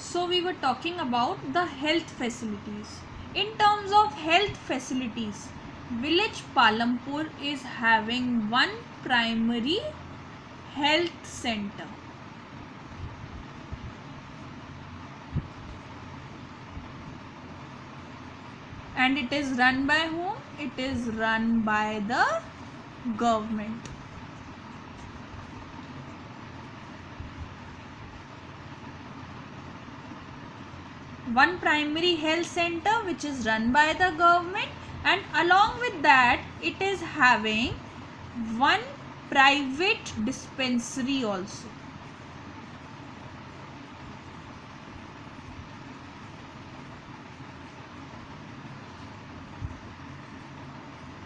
So we were talking about the health facilities. In terms of health facilities, village Palampur is having one primary health center. And it is run by whom? It is run by the government. One primary health center which is run by the government, and along with that it is having one private dispensary also.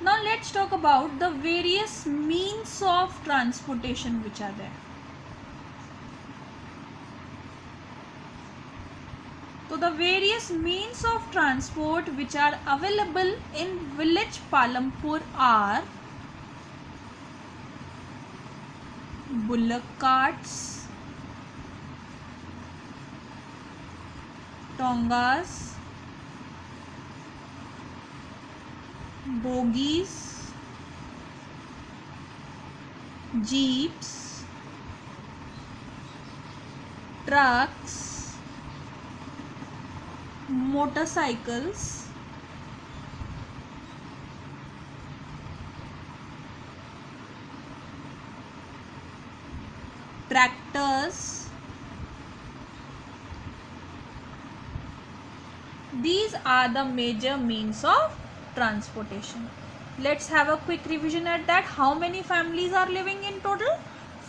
Now let's talk about the various means of transportation which are there. So the various means of transport which are available in village Palampur are bullock carts, tongas, bogies, jeeps, trucks, motorcycles, tractors. These are the major means of transportation. Let's have a quick revision at that. How many families are living in total?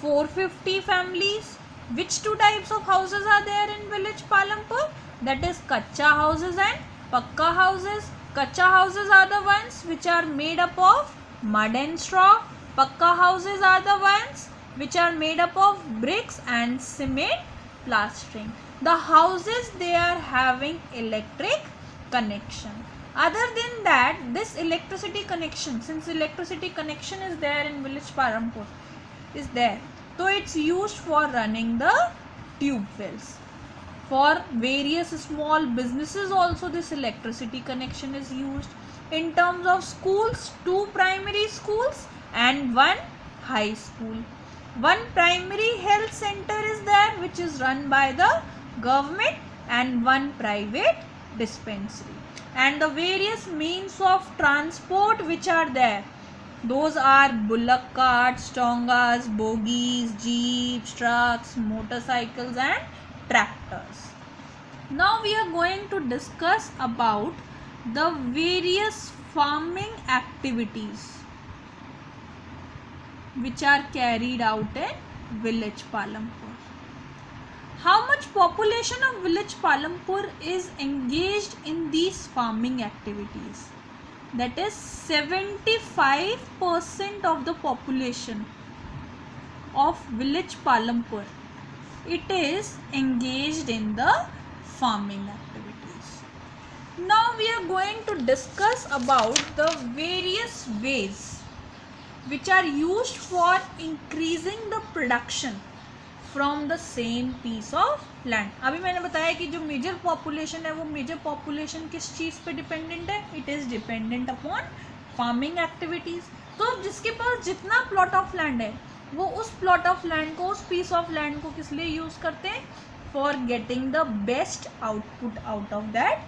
450 families. Which two types of houses are there in village Palampur? That is kacha houses and pakka houses. Kacha houses are the ones which are made up of mud and straw. Pakka houses are the ones which are made up of bricks and cement plastering. The houses, they are having electric connection. Other than that, this electricity connection, since electricity connection is there in village Palampur, is there, so it's used for running the tube wells. For various small businesses also this electricity connection is used. In terms of schools, 2 primary schools and 1 high school. 1 primary health center is there which is run by the government, and 1 private dispensary. And the various means of transport which are there, those are bullock carts, tongas, bogies, jeeps, trucks, motorcycles and tractors. Now we are going to discuss about the various farming activities which are carried out in village Palampur. How much population of village Palampur is engaged in these farming activities? That is 75% of the population of village Palampur, it is engaged in the farming activities. Now we are going to discuss about the various ways which are used for increasing the production from the same piece of land. अभी मैंने बताया कि जो major population है वो major population किस चीज़ पे dependent है? It is dependent upon farming activities. तो जिसके पास जितना प्लॉट ऑफ लैंड है वो उस प्लॉट ऑफ लैंड को, उस पीस ऑफ लैंड को किस लिए यूज़ करते हैं? For getting the best output out of that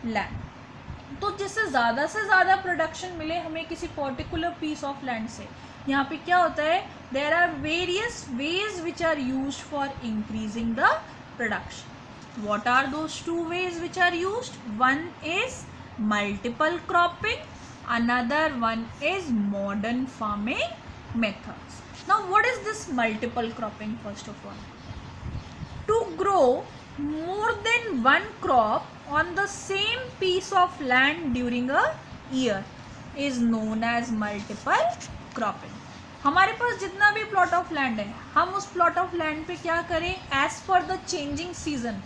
land. तो जिससे ज़्यादा प्रोडक्शन मिले हमें किसी पर्टिकुलर पीस ऑफ लैंड से, यहाँ पे क्या होता है? There are various ways which are used for increasing the production. What are those 2 ways which are used? One is multiple cropping, another one is modern farming methods. Now what is this multiple cropping? First of all, to grow more than one crop on the same piece of land during a year is known as multiple cropping. हमारे पास जितना भी plot of land है, हम उस plot of land पे क्या करें? As per the changing season,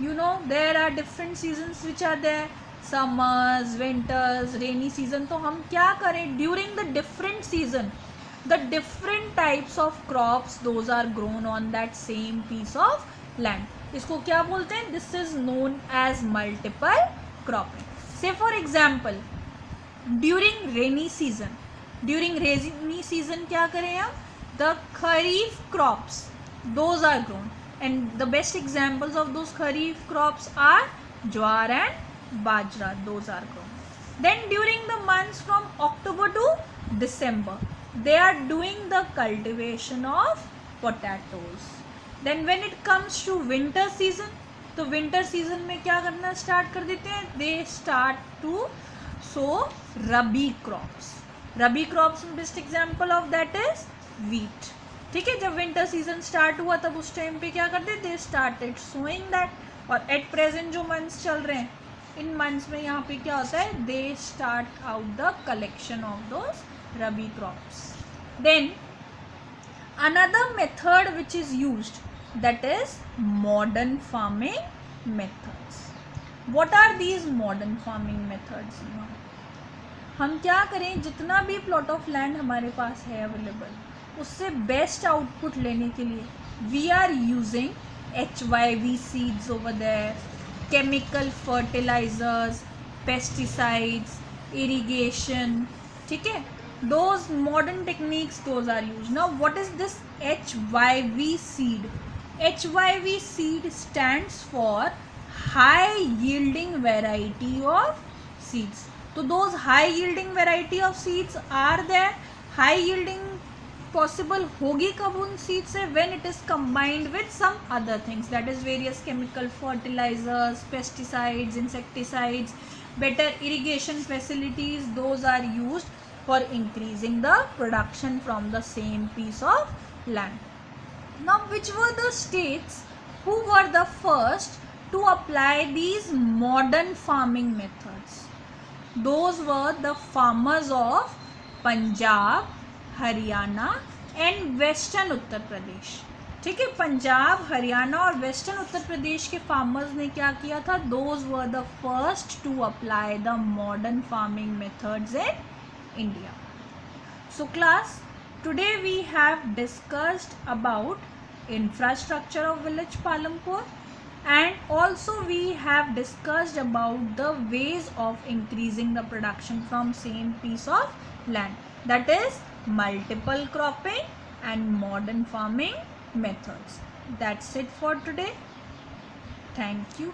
you know there are different seasons which are there, summers, winters, rainy season. तो हम क्या करें? During the different season the different types of crops those are grown on that same piece of land. इसको क्या बोलते हैं? This is known as multiple cropping. Say for example during rainy season क्या करें हम? The kharif crops those are grown and the best examples of those kharif crops are jowar and bajra, those are grown. Then during the months from October to December they are doing the cultivation of potatoes. Then when it comes to winter season, तो winter season में क्या करना start कर देते हैं? they start to sow rabi crops. Rabi crops best example of that is wheat. ठीक है, जब विंटर सीजन स्टार्ट हुआ तब उस टाइम पे क्या करते थे? Started sowing that. और एट प्रेजेंट जो मंथ्स चल रहे हैं, इन मंथ्स में यहाँ पे क्या होता है? They start out the collection of those rabi crops. Then another method which is used that is modern farming methods. What are these modern farming methods? हम क्या करें? जितना भी प्लॉट ऑफ लैंड हमारे पास है अवेलेबल, उससे बेस्ट आउटपुट लेने के लिए we are using HYV seeds over there, chemical fertilisers, pesticides, irrigation. ठीक है, those modern techniques those are use. Now what is this HYV seed? HYV seed stands for high yielding variety of seeds. तो those high yielding variety of seeds are there. High yielding possible होगी कब उन seed से? When it is combined with some other things, that is various chemical fertilisers, pesticides, insecticides, better irrigation facilities. Those are used for increasing the production from the same piece of land. Now which were the states who were the first to apply these modern farming methods? Those were the farmers of Punjab, Haryana and western Uttar Pradesh. ठीक है, पंजाब, हरियाणा और western Uttar प्रदेश के farmers ने क्या किया था? Those were the first to apply the modern farming methods in India. So class, today we have discussed about infrastructure of village Palampur and also we have discussed about the ways of increasing the production from same piece of land, that is multiple cropping and modern farming methods. That's it for today. Thank you.